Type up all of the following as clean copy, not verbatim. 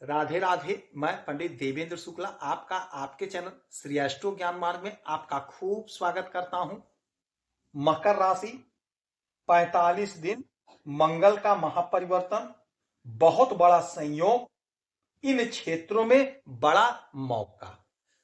राधे राधे। मैं पंडित देवेंद्र शुक्ला आपका आपके चैनल श्री एस्ट्रो ज्ञान मार्ग में आपका खूब स्वागत करता हूं। मकर राशि 45 दिन, मंगल का महापरिवर्तन, बहुत बड़ा संयोग, इन क्षेत्रों में बड़ा मौका।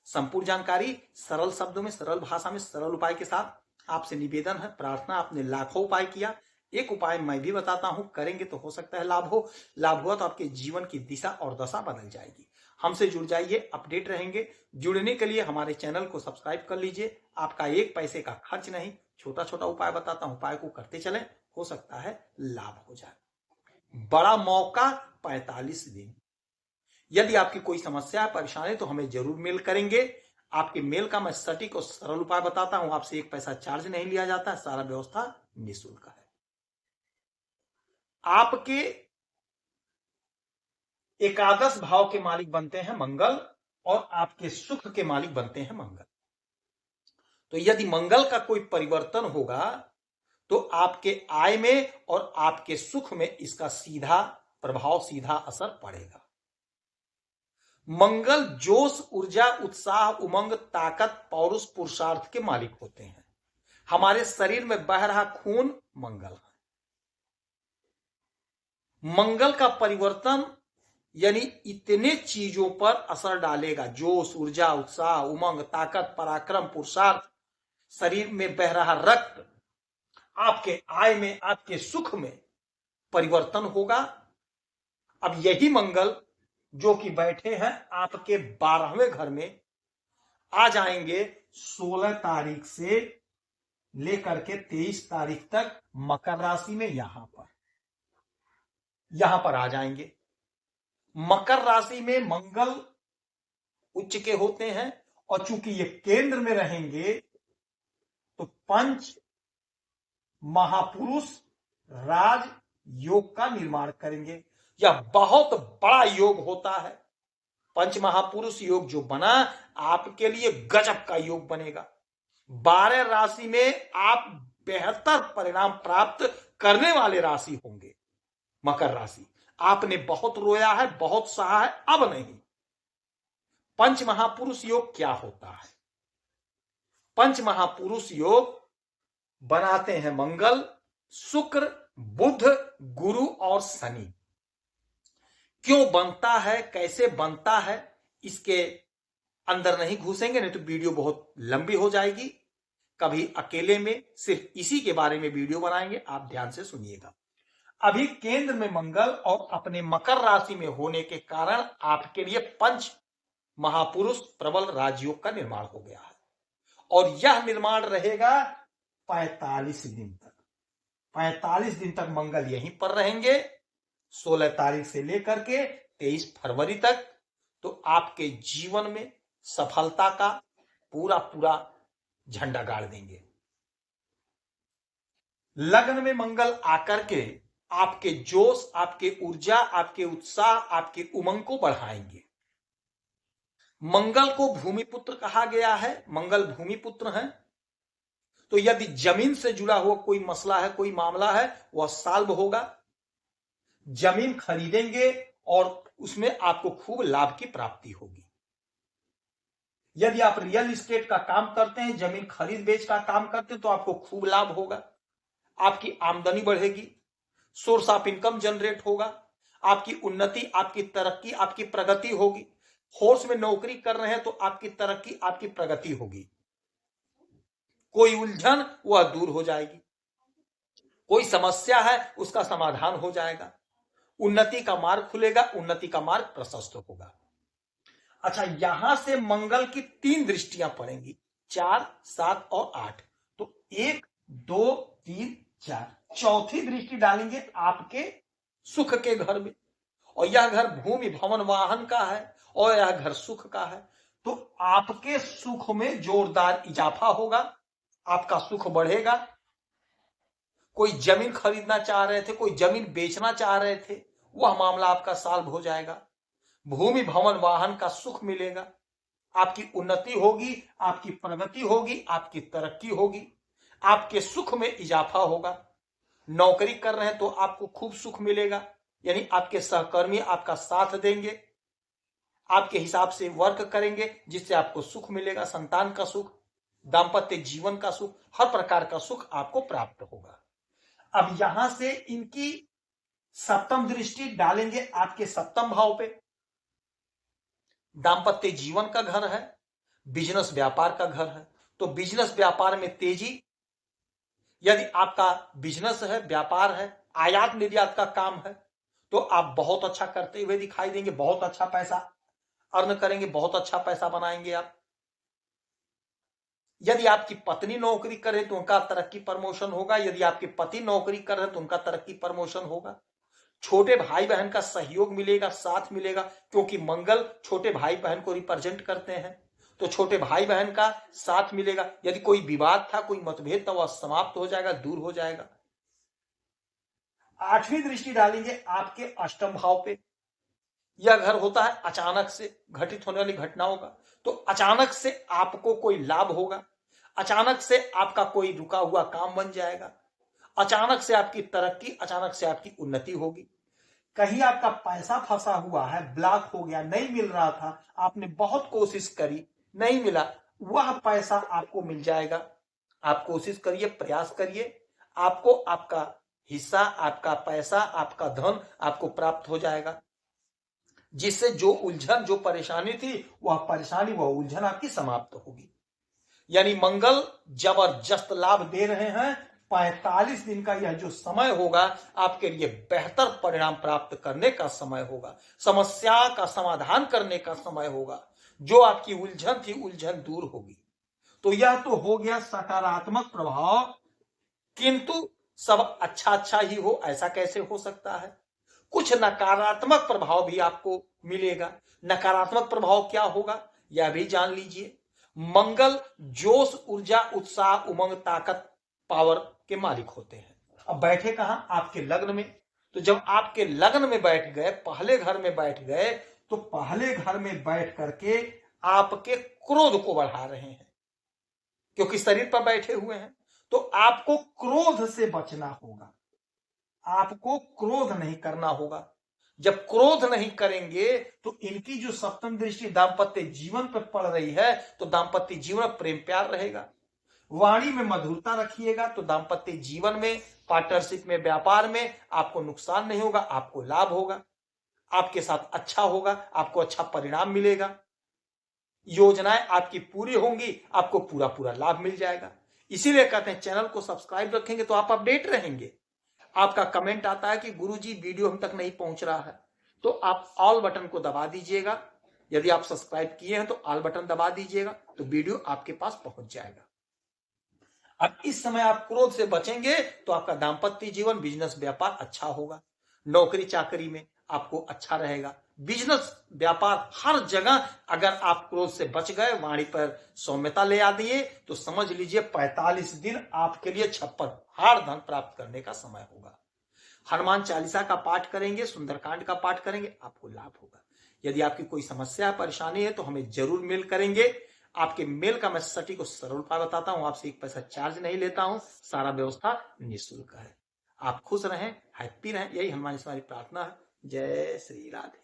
संपूर्ण जानकारी सरल शब्दों में, सरल भाषा में, सरल उपाय के साथ आपसे निवेदन है, प्रार्थना। आपने लाखों उपाय किया, एक उपाय मैं भी बताता हूं, करेंगे तो हो सकता है लाभ हो। लाभ हुआ तो आपके जीवन की दिशा और दशा बदल जाएगी। हमसे जुड़ जाइए, अपडेट रहेंगे। जुड़ने के लिए हमारे चैनल को सब्सक्राइब कर लीजिए। आपका एक पैसे का खर्च नहीं, छोटा छोटा उपाय बताता हूं, उपाय को करते चलें, हो सकता है लाभ हो जाए। बड़ा मौका 45 दिन। यदि आपकी कोई समस्या परेशानी तो हमें जरूर मेल करेंगे। आपके मेल का मैं सटीक और सरल उपाय बताता हूं। आपसे एक पैसा चार्ज नहीं लिया जाता, सारा व्यवस्था निःशुल्क है। आपके एकादश भाव के मालिक बनते हैं मंगल, और आपके सुख के मालिक बनते हैं मंगल। तो यदि मंगल का कोई परिवर्तन होगा तो आपके आय में और आपके सुख में इसका सीधा प्रभाव, सीधा असर पड़ेगा। मंगल जोश, ऊर्जा, उत्साह, उमंग, ताकत, पौरुष, पुरुषार्थ के मालिक होते हैं। हमारे शरीर में बह रहा खून मंगल है। मंगल का परिवर्तन यानी इतने चीजों पर असर डालेगा, जोश, ऊर्जा, उत्साह, उमंग, ताकत, पराक्रम, पुरुषार्थ, शरीर में बह रहा रक्त, आपके आय में, आपके सुख में परिवर्तन होगा। अब यही मंगल जो कि बैठे हैं आपके 12वें घर में, आ जाएंगे 16 तारीख से लेकर के 23 तारीख तक मकर राशि में। यहां पर आ जाएंगे। मकर राशि में मंगल उच्च के होते हैं, और चूंकि ये केंद्र में रहेंगे तो पंच महापुरुष राज योग का निर्माण करेंगे। यह बहुत बड़ा योग होता है। पंच महापुरुष योग जो बना, आपके लिए गजब का योग बनेगा। 12 राशि में आप बेहतर परिणाम प्राप्त करने वाले राशि होंगे। मकर राशि, आपने बहुत रोया है, बहुत सहा है, अब नहीं। पंच महापुरुष योग क्या होता है? पंच महापुरुष योग बनाते हैं मंगल, शुक्र, बुध, गुरु और शनि। क्यों बनता है, कैसे बनता है, इसके अंदर नहीं घुसेंगे, नहीं तो वीडियो बहुत लंबी हो जाएगी। कभी अकेले में सिर्फ इसी के बारे में वीडियो बनाएंगे, आप ध्यान से सुनिएगा। अभी केंद्र में मंगल और अपने मकर राशि में होने के कारण आपके लिए पंच महापुरुष प्रबल राजयोग का निर्माण हो गया है, और यह निर्माण रहेगा 45 दिन तक। 45 दिन तक मंगल यहीं पर रहेंगे, 16 तारीख से लेकर के 23 फरवरी तक। तो आपके जीवन में सफलता का पूरा झंडा गाड़ देंगे। लग्न में मंगल आकर के आपके जोश, आपके ऊर्जा, आपके उत्साह, आपके उमंग को बढ़ाएंगे। मंगल को भूमिपुत्र कहा गया है, मंगल भूमिपुत्र है। तो यदि जमीन से जुड़ा हुआ कोई मसला है, कोई मामला है, वह सॉल्व होगा। जमीन खरीदेंगे और उसमें आपको खूब लाभ की प्राप्ति होगी। यदि आप रियल एस्टेट का काम करते हैं, जमीन खरीद बेच का काम करते हैं, तो आपको खूब लाभ होगा। आपकी आमदनी बढ़ेगी, सोर्स ऑफ इनकम जनरेट होगा, आपकी उन्नति, आपकी तरक्की, आपकी प्रगति होगी। फोर्स में नौकरी कर रहे हैं तो आपकी तरक्की, आपकी प्रगति होगी। कोई उलझन वह दूर हो जाएगी, कोई समस्या है उसका समाधान हो जाएगा, उन्नति का मार्ग खुलेगा, उन्नति का मार्ग प्रशस्त होगा। अच्छा, यहां से मंगल की 3 दृष्टियां पड़ेंगी, 4, 7 और 8। तो 1, 2, 3, 4, चौथी दृष्टि डालेंगे आपके सुख के घर में, और यह घर भूमि भवन वाहन का है, और यह घर सुख का है। तो आपके सुख में जोरदार इजाफा होगा, आपका सुख बढ़ेगा। कोई जमीन खरीदना चाह रहे थे, कोई जमीन बेचना चाह रहे थे, वह मामला आपका सॉल्व हो जाएगा। भूमि भवन वाहन का सुख मिलेगा, आपकी उन्नति होगी, आपकी प्रगति होगी, आपकी तरक्की होगी, आपके सुख में इजाफा होगा। नौकरी कर रहे हैं तो आपको खूब सुख मिलेगा, यानी आपके सहकर्मी आपका साथ देंगे, आपके हिसाब से वर्क करेंगे, जिससे आपको सुख मिलेगा, संतान का सुख, दाम्पत्य जीवन का सुख, हर प्रकार का सुख आपको प्राप्त होगा। अब यहां से इनकी सप्तम दृष्टि डालेंगे आपके सप्तम भाव पे। दाम्पत्य जीवन का घर है, बिजनेस व्यापार का घर है, तो बिजनेस व्यापार में तेजी, यदि आपका बिजनेस है, व्यापार है, आयात निर्यात का काम है, तो आप बहुत अच्छा करते हुए दिखाई देंगे, बहुत अच्छा पैसा अर्न करेंगे, बहुत अच्छा पैसा बनाएंगे आप। यदि आपकी पत्नी नौकरी करे तो उनका तरक्की प्रमोशन होगा, यदि आपके पति नौकरी कर रहे तो उनका तरक्की प्रमोशन होगा। छोटे भाई बहन का सहयोग मिलेगा, साथ मिलेगा, क्योंकि मंगल छोटे भाई बहन को रिप्रेजेंट करते हैं, तो छोटे भाई बहन का साथ मिलेगा। यदि कोई विवाद था, कोई मतभेद था, वह समाप्त हो जाएगा, दूर हो जाएगा। आठवीं दृष्टि डालेंगे आपके अष्टम भाव पे। यह घर होता है अचानक से घटित होने वाली घटनाओं का, तो अचानक से आपको कोई लाभ होगा, अचानक से आपका कोई रुका हुआ काम बन जाएगा, अचानक से आपकी तरक्की, अचानक से आपकी उन्नति होगी। कहीं आपका पैसा फंसा हुआ है, ब्लॉक हो गया, नहीं मिल रहा था, आपने बहुत कोशिश करी, नहीं मिला, वह पैसा आपको मिल जाएगा। आप कोशिश करिए, प्रयास करिए, आपको आपका हिस्सा, आपका पैसा, आपका धन आपको प्राप्त हो जाएगा, जिससे जो उलझन, जो परेशानी थी, वह परेशानी, वह उलझन आपकी समाप्त होगी। यानी मंगल जबरदस्त लाभ दे रहे हैं। 45 दिन का यह जो समय होगा आपके लिए बेहतर परिणाम प्राप्त करने का समय होगा, समस्या का समाधान करने का समय होगा, जो आपकी उलझन थी, उलझन दूर होगी। तो यह तो हो गया सकारात्मक प्रभाव, किंतु सब अच्छा अच्छा ही हो ऐसा कैसे हो सकता है? कुछ नकारात्मक प्रभाव भी आपको मिलेगा। नकारात्मक प्रभाव क्या होगा यह भी जान लीजिए। मंगल जोश, ऊर्जा, उत्साह, उमंग, ताकत, पावर के मालिक होते हैं। अब बैठे कहां? आपके लग्न में। तो जब आपके लग्न में बैठ गए, पहले घर में बैठ गए, तो पहले घर में बैठ करके आपके क्रोध को बढ़ा रहे हैं, क्योंकि शरीर पर बैठे हुए हैं। तो आपको क्रोध से बचना होगा, आपको क्रोध नहीं करना होगा। जब क्रोध नहीं करेंगे तो इनकी जो सप्तम दृष्टि दाम्पत्य जीवन पर पड़ रही है, तो दाम्पत्य जीवन में प्रेम प्यार रहेगा। वाणी में मधुरता रखिएगा, तो दाम्पत्य जीवन में, पार्टनरशिप में, व्यापार में आपको नुकसान नहीं होगा, आपको लाभ होगा, आपके साथ अच्छा होगा, आपको अच्छा परिणाम मिलेगा, योजनाएं आपकी पूरी होंगी, आपको पूरा पूरा लाभ मिल जाएगा। इसीलिए कहते हैं चैनल को सब्सक्राइब रखेंगे तो आप अपडेट रहेंगे। आपका कमेंट आता है कि गुरुजी वीडियो हम तक नहीं पहुंच रहा है, तो आप ऑल बटन को दबा दीजिएगा। यदि आप सब्सक्राइब किए हैं तो ऑल बटन दबा दीजिएगा, तो वीडियो आपके पास पहुंच जाएगा। अब इस समय आप क्रोध से बचेंगे तो आपका दाम्पत्य जीवन, बिजनेस, व्यापार अच्छा होगा। नौकरी चाकरी में आपको अच्छा रहेगा, बिजनेस, व्यापार, हर जगह अगर आप क्रोध से बच गए, वाणी पर सौम्यता ले आ दिए, तो समझ लीजिए 45 दिन आपके लिए छप्पर हार धन प्राप्त करने का समय होगा। हनुमान चालीसा का पाठ करेंगे, सुंदरकांड का पाठ करेंगे, आपको लाभ होगा। यदि आपकी कोई समस्या, परेशानी है तो हमें जरूर मेल करेंगे। आपके मेल का मैं सटीक और सरल उपाय बताता हूं, आपसे एक पैसा चार्ज नहीं लेता हूं, सारा व्यवस्था निःशुल्क है। आप खुश रहें, हैप्पी रहें, यही हनुमान से हमारी प्रार्थना है। जय श्री राधे।